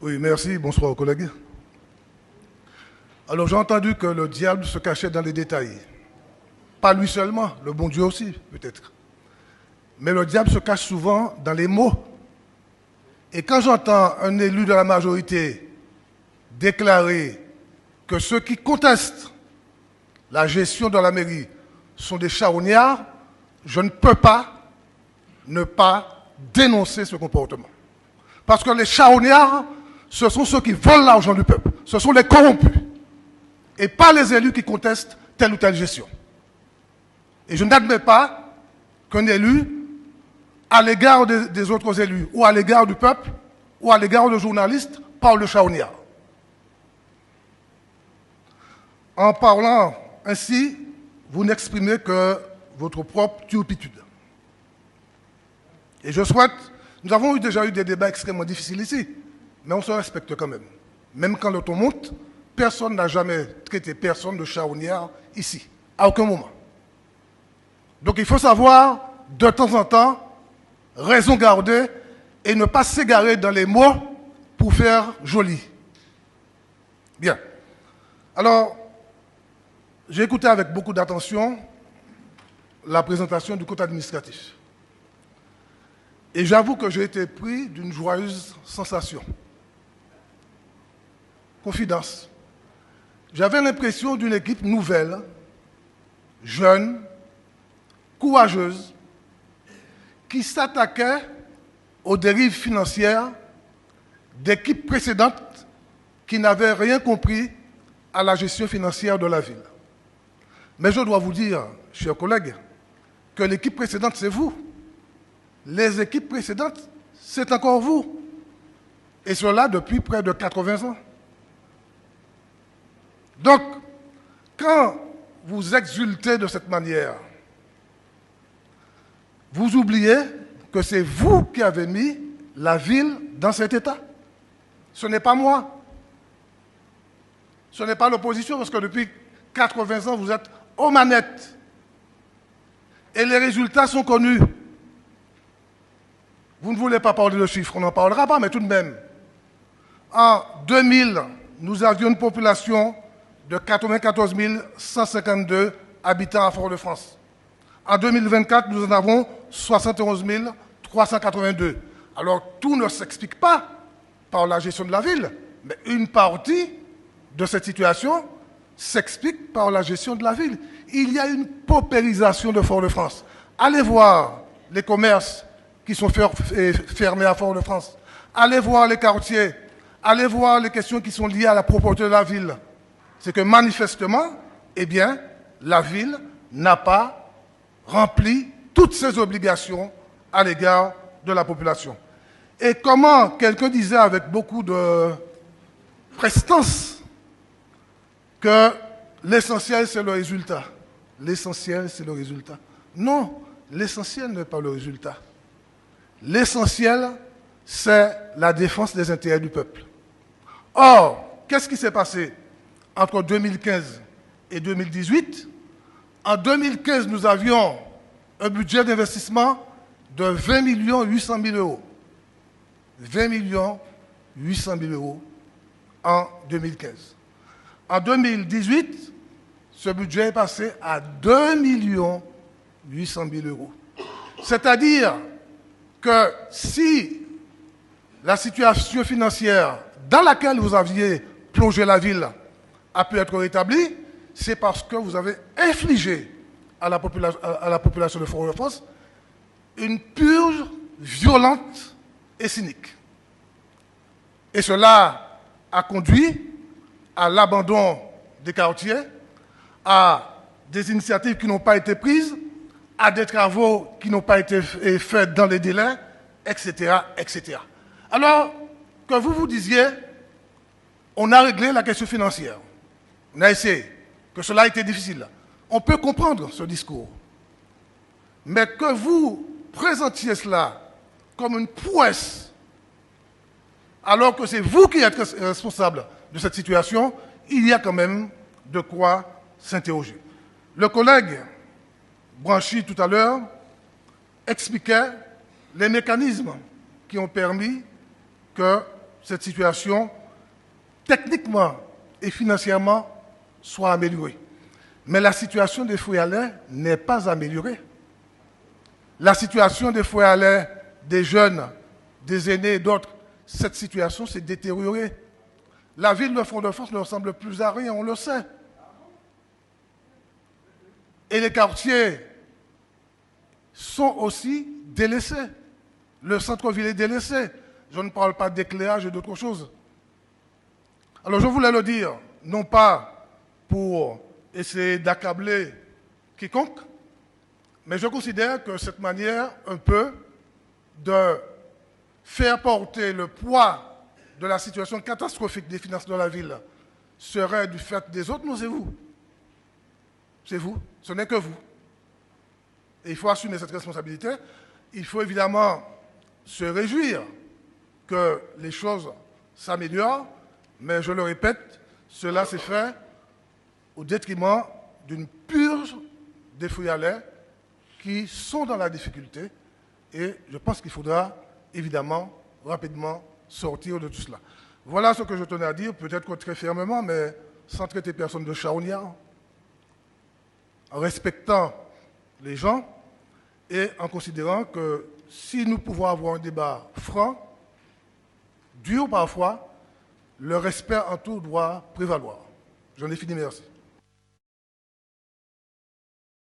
Oui, merci. Bonsoir aux collègues. Alors, j'ai entendu que le diable se cachait dans les détails. Pas lui seulement, le bon Dieu aussi, peut-être. Mais le diable se cache souvent dans les mots. Et quand j'entends un élu de la majorité déclarer que ceux qui contestent la gestion de la mairie sont des charognards, je ne peux pas ne pas dénoncer ce comportement. Parce que les charognards, ce sont ceux qui volent l'argent du peuple. Ce sont les corrompus. Et pas les élus qui contestent telle ou telle gestion. Et je n'admets pas qu'un élu, à l'égard des autres élus, ou à l'égard du peuple, ou à l'égard de journalistes, parle de charognard. En parlant ainsi, vous n'exprimez que votre propre turpitude. Et je souhaite, nous avons déjà eu des débats extrêmement difficiles ici, mais on se respecte quand même. Même quand le ton monte, personne n'a jamais traité personne de charognard ici, à aucun moment. Donc il faut savoir, de temps en temps, raison garder et ne pas s'égarer dans les mots pour faire joli. Bien. Alors, j'ai écouté avec beaucoup d'attention la présentation du code administratif. Et j'avoue que j'ai été pris d'une joyeuse sensation. Confidence. J'avais l'impression d'une équipe nouvelle, jeune, courageuse, qui s'attaquait aux dérives financières d'équipes précédentes qui n'avaient rien compris à la gestion financière de la ville. Mais je dois vous dire, chers collègues, que l'équipe précédente, c'est vous. Les équipes précédentes, c'est encore vous. Et cela depuis près de 80 ans. Donc, quand vous exultez de cette manière, vous oubliez que c'est vous qui avez mis la ville dans cet état. Ce n'est pas moi. Ce n'est pas l'opposition, parce que depuis 80 ans, vous êtes aux manettes. Et les résultats sont connus. Vous ne voulez pas parler de chiffres, on n'en parlera pas, mais tout de même. En 2000, nous avions une population de 94 152 habitants à Fort-de-France. En 2024, nous en avons 71 382. Alors, tout ne s'explique pas par la gestion de la ville, mais une partie de cette situation s'explique par la gestion de la ville. Il y a une paupérisation de Fort-de-France. Allez voir les commerces qui sont fermés à Fort-de-France. Allez voir les quartiers. Allez voir les questions qui sont liées à la propreté de la ville. C'est que manifestement, eh bien, la ville n'a pas rempli toutes ses obligations à l'égard de la population. Et comment quelqu'un disait avec beaucoup de prestance que l'essentiel c'est le résultat. L'essentiel c'est le résultat. Non, l'essentiel n'est pas le résultat. L'essentiel c'est la défense des intérêts du peuple. Or, qu'est-ce qui s'est passé entre 2015 et 2018? En 2015, nous avions un budget d'investissement de 20 800 000 euros. 20 800 000 euros en 2015. En 2018, ce budget est passé à 2 800 000 euros. C'est-à-dire que si la situation financière dans laquelle vous aviez plongé la ville a pu être rétablie, c'est parce que vous avez infligé à la population de Fort-de-France une purge violente et cynique. Et cela a conduit à l'abandon des quartiers, à des initiatives qui n'ont pas été prises, à des travaux qui n'ont pas été faits dans les délais, etc., etc. Alors, que vous vous disiez, on a réglé la question financière. On a essayé, que cela a été difficile. On peut comprendre ce discours. Mais que vous présentiez cela comme une prouesse, alors que c'est vous qui êtes responsable de cette situation, il y a quand même de quoi s'interroger. Le collègue Branchi, tout à l'heure, expliquait les mécanismes qui ont permis que cette situation, techniquement et financièrement, soit améliorée. Mais la situation des foyers à lait n'est pas améliorée. La situation des foyers à lait, des jeunes, des aînés et d'autres, cette situation s'est détériorée. La ville de Fort-de-France ne ressemble plus à rien, on le sait. Et les quartiers sont aussi délaissés. Le centre-ville est délaissé. Je ne parle pas d'éclairage et d'autres choses. Alors je voulais le dire, non pas pour essayer d'accabler quiconque, mais je considère que cette manière un peu de faire porter le poids de la situation catastrophique des finances de la ville serait du fait des autres, non, c'est vous. C'est vous, ce n'est que vous. Et il faut assumer cette responsabilité. Il faut évidemment se réjouir que les choses s'améliorent, mais je le répète, cela s'est fait au détriment d'une purge des foyers à lait qui sont dans la difficulté. Et je pense qu'il faudra évidemment rapidement sortir de tout cela. Voilà ce que je tenais à dire, peut-être que très fermement, mais sans traiter personne de charognard, en respectant les gens et en considérant que si nous pouvons avoir un débat franc, dur parfois, le respect en tout doit prévaloir. J'en ai fini, merci.